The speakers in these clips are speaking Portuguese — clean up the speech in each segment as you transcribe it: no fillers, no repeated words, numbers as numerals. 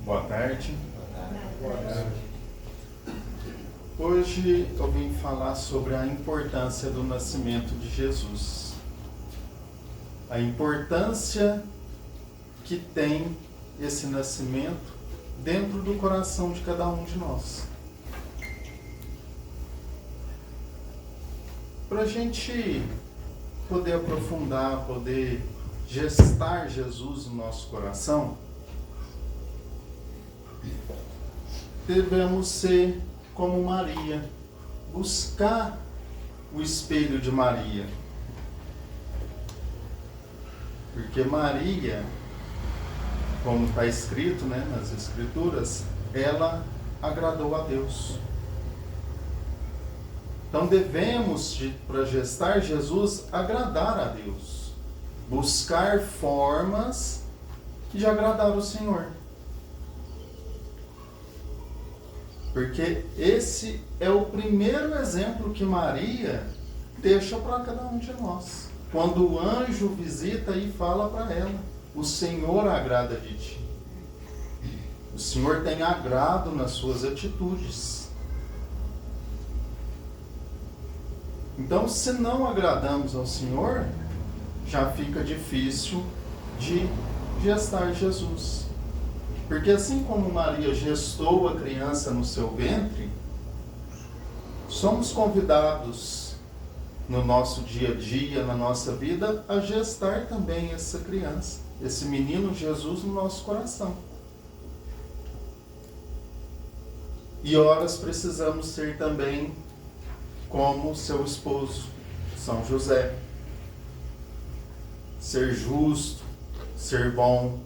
Boa tarde. Boa tarde. Hoje eu vim falar sobre a importância do nascimento de Jesus. A importância que tem esse nascimento dentro do coração de cada um de nós. Para a gente poder aprofundar, poder gestar Jesus no nosso coração, devemos ser como Maria, buscar o espelho de Maria. Porque Maria, como está escrito, nas Escrituras, ela agradou a Deus. Então devemos, para gestar Jesus, agradar a Deus. Buscar formas de agradar o Senhor. Porque esse é o primeiro exemplo que Maria deixa para cada um de nós. Quando o anjo visita e fala para ela: o Senhor agrada de ti. O Senhor tem agrado nas suas atitudes. Então, se não agradamos ao Senhor, já fica difícil de gestar Jesus. Porque assim como Maria gestou a criança no seu ventre, somos convidados no nosso dia a dia, na nossa vida, a gestar também essa criança, esse menino Jesus no nosso coração. E horas precisamos ser também como seu esposo, São José. Ser justo, ser bom.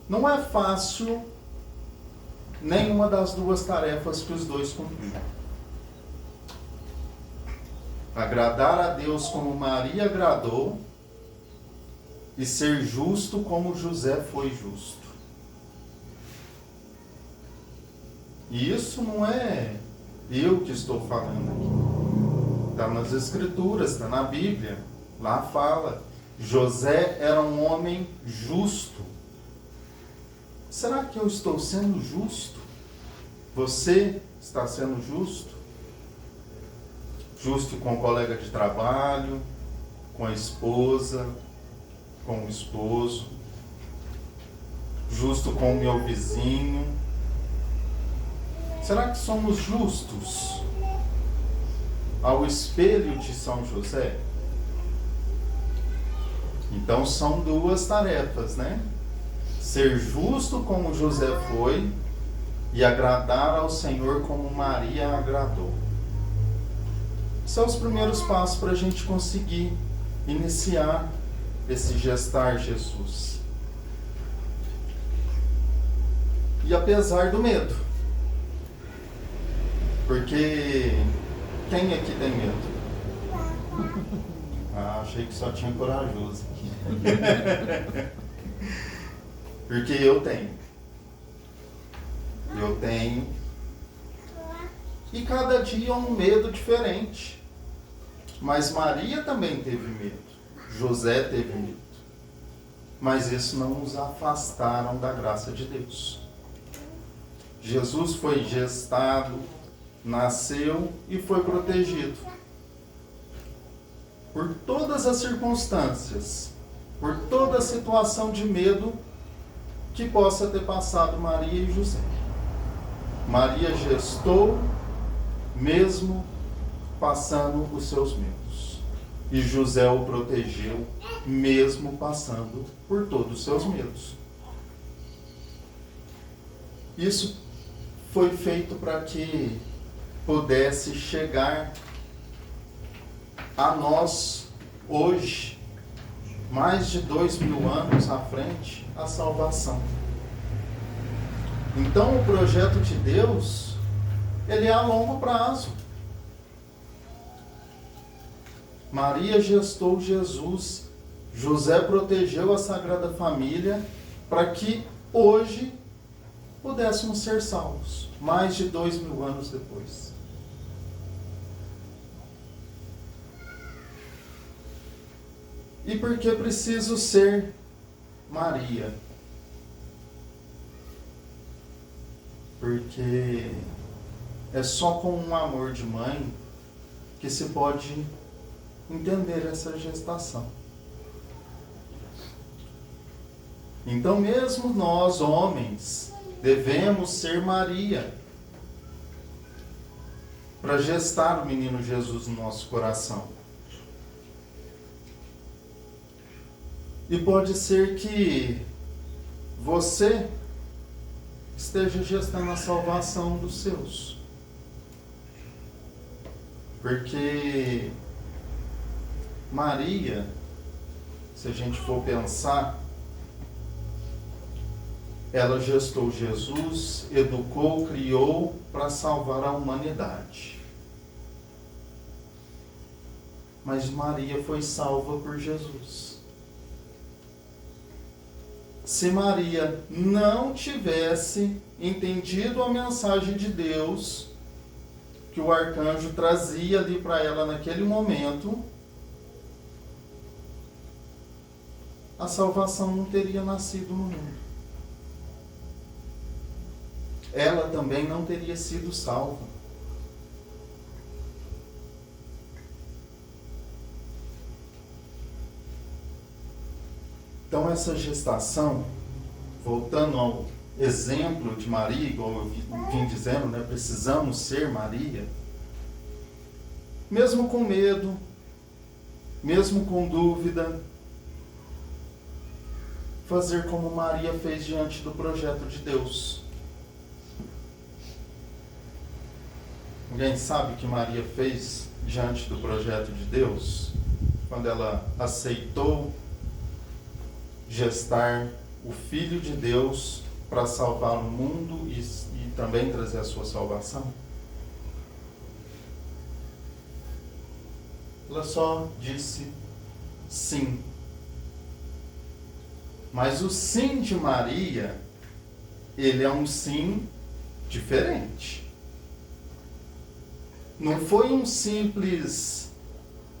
Não é fácil nenhuma das duas tarefas que os dois cumpriram. Agradar a Deus como Maria agradou e ser justo como José foi justo. E isso não é eu que estou falando aqui. Está nas Escrituras, está na Bíblia. Lá fala: José era um homem justo. Será que eu estou sendo justo? Você está sendo justo? Justo com o colega de trabalho, com a esposa, com o esposo, justo com o meu vizinho. Será que somos justos ao espelho de São José? Então são duas tarefas, Ser justo como José foi e agradar ao Senhor como Maria agradou. São os primeiros passos para a gente conseguir iniciar esse gestar Jesus. E apesar do medo, porque quem aqui tem medo? Achei que só tinha corajoso aqui. Porque eu tenho. E cada dia é um medo diferente. Mas Maria também teve medo. José teve medo. Mas isso não nos afastaram da graça de Deus. Jesus foi gestado, nasceu e foi protegido. Por todas as circunstâncias, por toda a situação de medo que possa ter passado Maria e José. Maria gestou mesmo passando os seus medos. E José o protegeu mesmo passando por todos os seus medos. Isso foi feito para que pudesse chegar a nós hoje, mais de 2000 anos à frente, a salvação. Então o projeto de Deus, ele é a longo prazo. Maria gestou Jesus, José protegeu a Sagrada Família para que hoje pudéssemos ser salvos, mais de 2000 anos depois. E por que preciso ser Maria. Porque é só com um amor de mãe que se pode entender essa gestação. Então, mesmo nós, homens, devemos ser Maria para gestar o menino Jesus no nosso coração. E pode ser que você esteja gestando a salvação dos seus. Porque Maria, se a gente for pensar, ela gestou Jesus, educou, criou para salvar a humanidade. Mas Maria foi salva por Jesus. Se Maria não tivesse entendido a mensagem de Deus que o arcanjo trazia ali para ela naquele momento, a salvação não teria nascido no mundo. Ela também não teria sido salva. Então essa gestação, voltando ao exemplo de Maria, igual eu vim dizendo, né, precisamos ser Maria, mesmo com medo, mesmo com dúvida, fazer como Maria fez diante do projeto de Deus. Alguém sabe o que Maria fez diante do projeto de Deus? Quando ela aceitou gestar o Filho de Deus para salvar o mundo e também trazer a sua salvação? Ela só disse sim. Mas o sim de Maria, ele é um sim diferente. Não foi um simples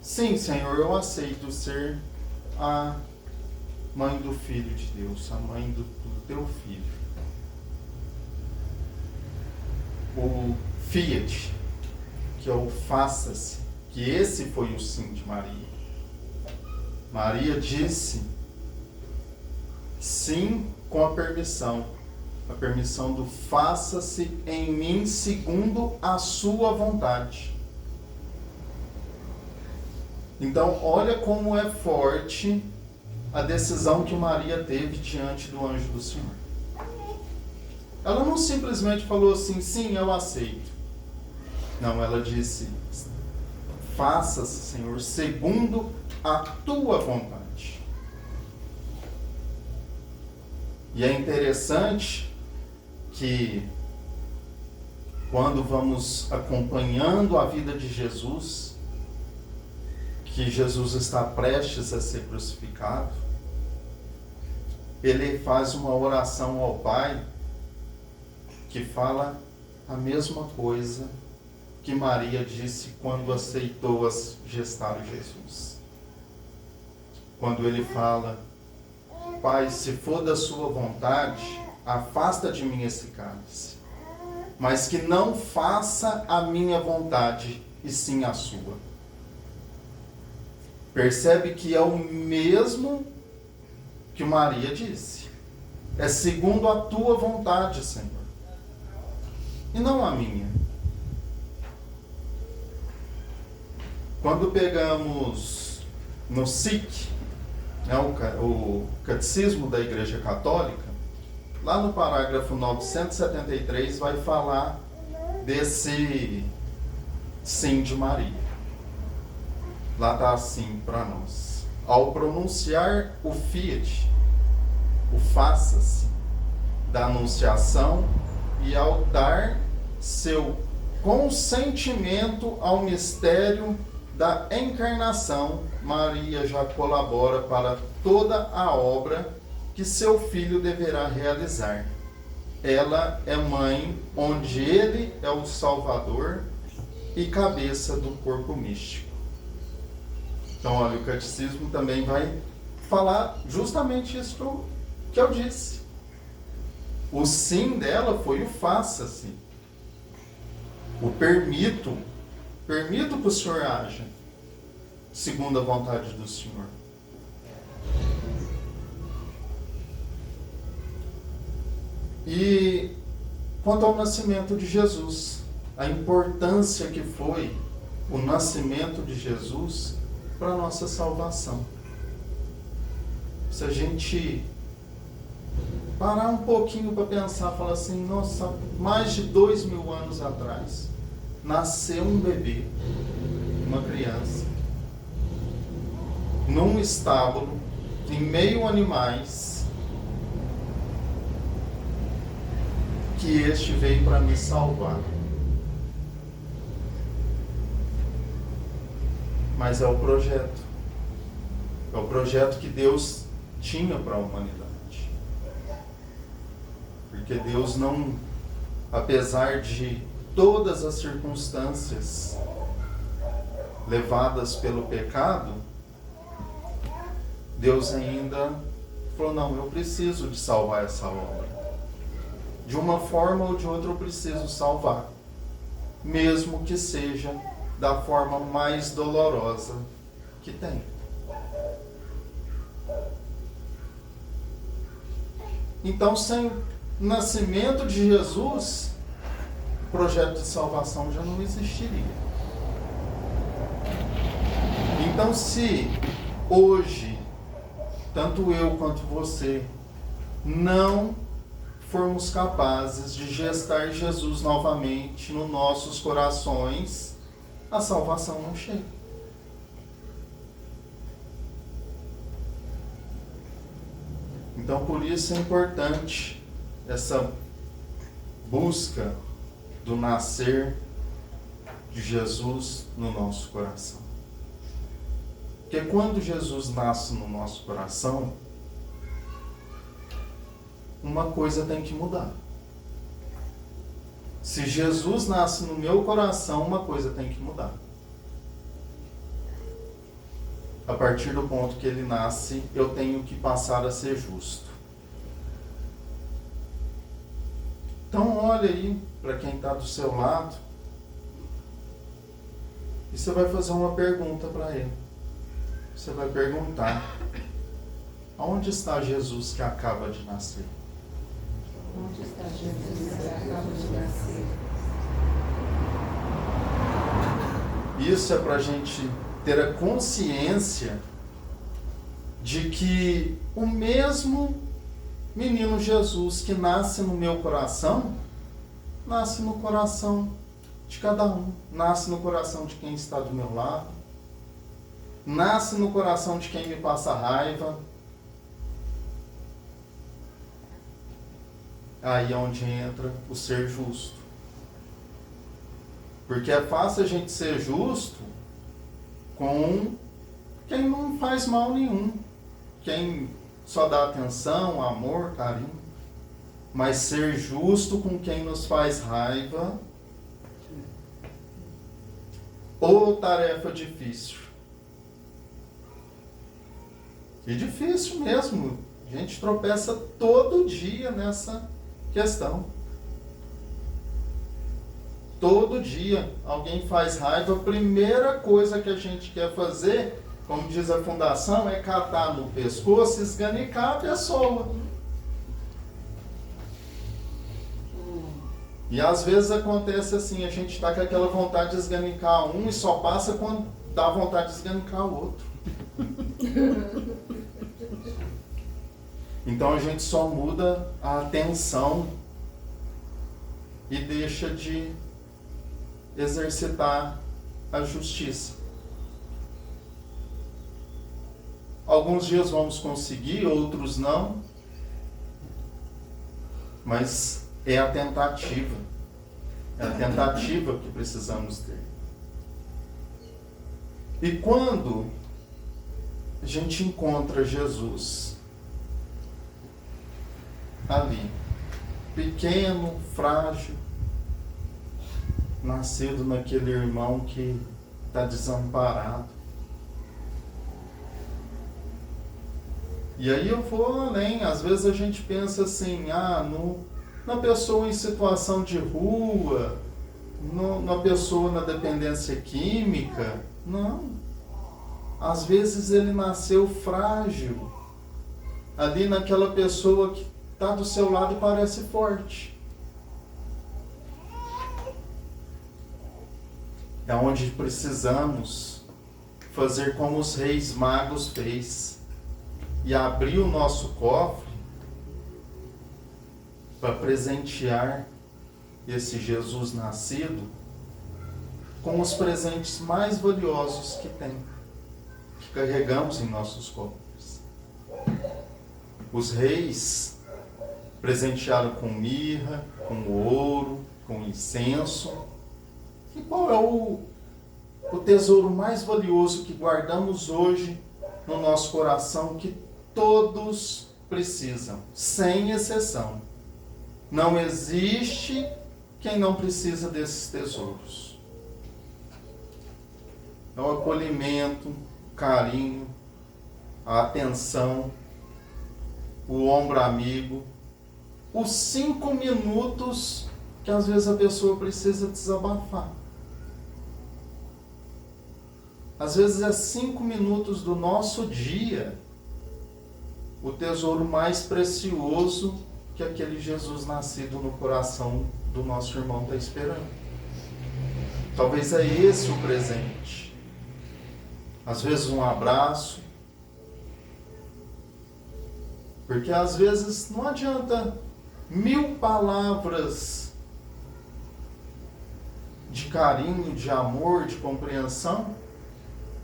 sim, Senhor, eu aceito ser a mãe do Filho de Deus, a mãe do teu filho. O fiat, que é o faça-se, que esse foi o sim de Maria. Maria disse sim com a permissão do faça-se em mim segundo a sua vontade. Então, olha como é forte a decisão que Maria teve diante do anjo do Senhor. Ela não simplesmente falou assim, sim, eu aceito. Não, ela disse, faça-se, Senhor, segundo a tua vontade. E é interessante que quando vamos acompanhando a vida de Jesus, que Jesus está prestes a ser crucificado, ele faz uma oração ao Pai que fala a mesma coisa que Maria disse quando aceitou gestar Jesus. Quando ele fala, Pai, se for da sua vontade, afasta de mim esse cálice, mas que não faça a minha vontade, e sim a sua. Percebe que é o mesmo que Maria disse. É segundo a tua vontade, Senhor, e não a minha. Quando pegamos no SIC, né, o Catecismo da Igreja Católica, lá no parágrafo 973 vai falar desse sim de Maria. Lá está assim para nós. Ao pronunciar o fiat, o faça-se, da anunciação, e ao dar seu consentimento ao mistério da encarnação, Maria já colabora para toda a obra que seu filho deverá realizar. Ela é mãe, onde ele é o Salvador e cabeça do corpo místico. Então, olha, o catecismo também vai falar justamente isso que eu disse. O sim dela foi o faça-se. O permito que o Senhor haja segundo a vontade do Senhor. E quanto ao nascimento de Jesus, a importância que foi o nascimento de Jesus para a nossa salvação. Se a gente parar um pouquinho para pensar, falar assim, nossa, mais de 2000 anos atrás, nasceu um bebê, uma criança, num estábulo, em meio a animais, que este veio para me salvar. Mas é o projeto que Deus tinha para a humanidade. Porque Deus não, apesar de todas as circunstâncias levadas pelo pecado, Deus ainda falou, não, eu preciso de salvar essa obra. De uma forma ou de outra eu preciso salvar. Mesmo que seja da forma mais dolorosa que tem. Então, sem o nascimento de Jesus, o projeto de salvação já não existiria. Então, se hoje, tanto eu quanto você, não formos capazes de gestar Jesus novamente nos nossos corações, a salvação não chega. Então, por isso é importante essa busca do nascer de Jesus no nosso coração. Porque quando Jesus nasce no nosso coração, uma coisa tem que mudar. Se Jesus nasce no meu coração, uma coisa tem que mudar. A partir do ponto que ele nasce, eu tenho que passar a ser justo. Então olha aí para quem está do seu lado e você vai fazer uma pergunta para ele. Você vai perguntar: aonde está Jesus que acaba de nascer? Onde está Jesus que acaba de nascer? Isso é para a gente ter a consciência de que o mesmo menino Jesus que nasce no meu coração, nasce no coração de cada um. Nasce no coração de quem está do meu lado. Nasce no coração de quem me passa raiva. Aí é onde entra o ser justo. Porque é fácil a gente ser justo com quem não faz mal nenhum. Quem só dá atenção, amor, carinho. Mas ser justo com quem nos faz raiva, ou tarefa difícil. E difícil mesmo. A gente tropeça todo dia nessa questão. Todo dia alguém faz raiva, a primeira coisa que a gente quer fazer, como diz a fundação, é catar no pescoço e esganicar a pessoa. E às vezes acontece assim, a gente está com aquela vontade de esganicar um e só passa quando dá vontade de esganicar o outro. Então a gente só muda a atenção e deixa de exercitar a justiça. Alguns dias vamos conseguir, outros não, mas é a tentativa que precisamos ter. E quando a gente encontra Jesus ali, pequeno, frágil, nascido naquele irmão que está desamparado, E aí eu vou além. Às vezes a gente pensa assim, na pessoa em situação de rua, na pessoa na dependência química. Não. Às vezes ele nasceu frágil. Ali naquela pessoa que está do seu lado e parece forte. É onde precisamos fazer como os reis magos fez. E abrir o nosso cofre para presentear esse Jesus nascido com os presentes mais valiosos que tem, que carregamos em nossos cofres. Os reis presentearam com mirra, com ouro, com incenso. E qual é o tesouro mais valioso que guardamos hoje no nosso coração, que todos precisam, sem exceção? Não existe quem não precisa desses tesouros. É o acolhimento, o carinho, a atenção, o ombro amigo, os 5 minutos que às vezes a pessoa precisa desabafar. Às vezes é 5 minutos do nosso dia, o tesouro mais precioso que aquele Jesus nascido no coração do nosso irmão está esperando. Talvez é esse o presente. Às vezes um abraço. Porque às vezes não adianta 1000 palavras de carinho, de amor, de compreensão.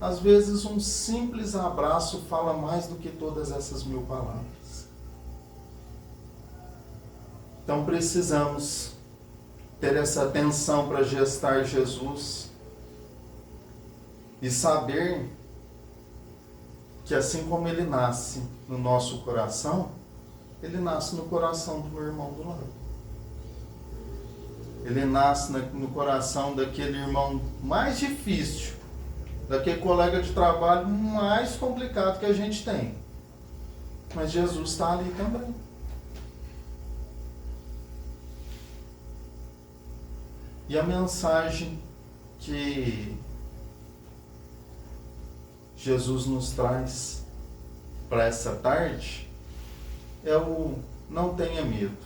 Às vezes um simples abraço fala mais do que todas essas 1000 palavras. Então precisamos ter essa atenção para gestar Jesus e saber que assim como ele nasce no nosso coração, ele nasce no coração do meu irmão do lado. Ele nasce no coração daquele irmão mais difícil, daquele colega de trabalho mais complicado que a gente tem. Mas Jesus está ali também. E a mensagem que Jesus nos traz para essa tarde é o não tenha medo.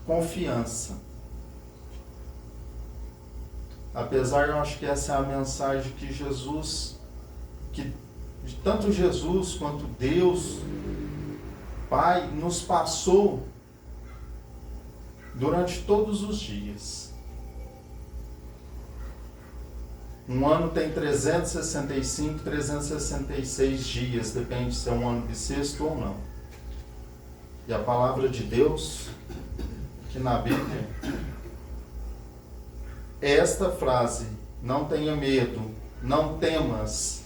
Confiança. Apesar, eu acho que essa é a mensagem que Jesus, que tanto Jesus quanto Deus, Pai, nos passou durante todos os dias. Um ano tem 365, 366 dias, depende se é um ano bissexto ou não. E a palavra de Deus, que na Bíblia, esta frase, não tenha medo, não temas,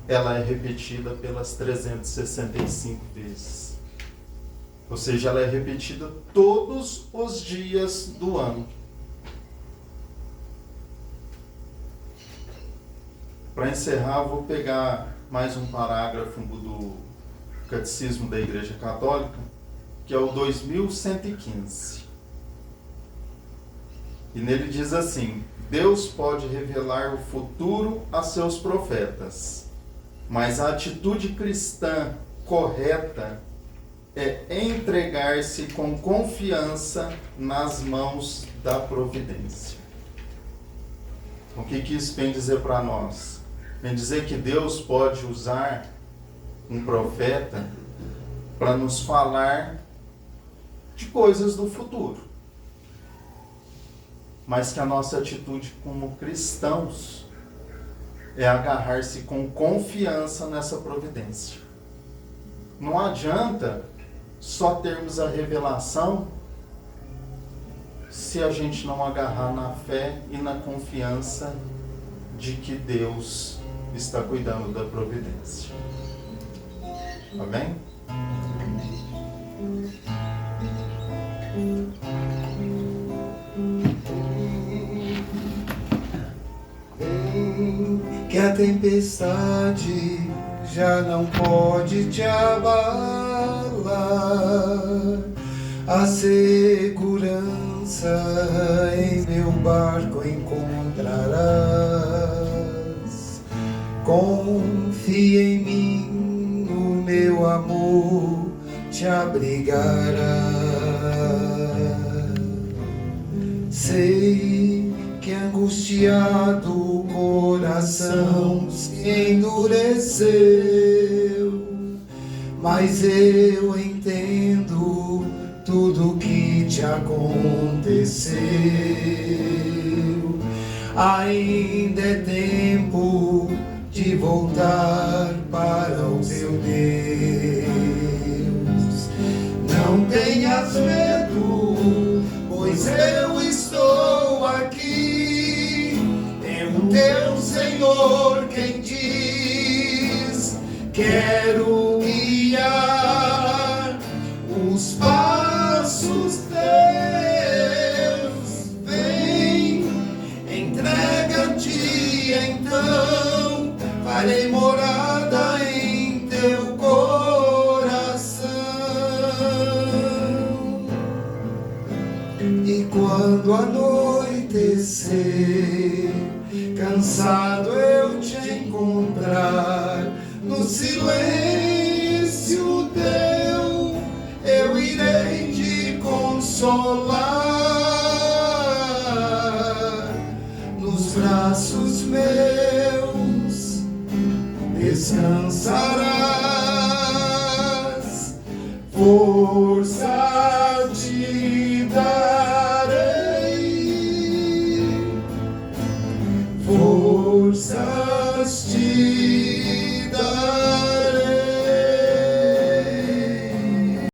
ela é repetida pelas 365 vezes. Ou seja, ela é repetida todos os dias do ano. Para encerrar, eu vou pegar mais um parágrafo do Catecismo da Igreja Católica, que é o 2115. E nele diz assim: Deus pode revelar o futuro a seus profetas, mas a atitude cristã correta é entregar-se com confiança nas mãos da providência. O que isso vem dizer para nós? Vem dizer que Deus pode usar um profeta para nos falar de coisas do futuro, mas que a nossa atitude como cristãos é agarrar-se com confiança nessa providência. Não adianta só termos a revelação se a gente não agarrar na fé e na confiança de que Deus está cuidando da providência. Amém? Que a tempestade já não pode te abalar. A segurança em meu barco encontrarás. Confia em mim, o meu amor te abrigará. Sei que angustiado o coração se endureceu, mas eu entendo tudo que te aconteceu. Ainda é tempo de voltar para o teu Deus. Não tenhas medo, pois eu estou aqui. É o teu Senhor quem diz: quero guiar os passos teus. Vem, entrega-te então, farei morada em teu coração. E quando anoitecer, cansado eu te encontrar, no silêncio teu eu irei te consolar. Nos braços meus descansarás.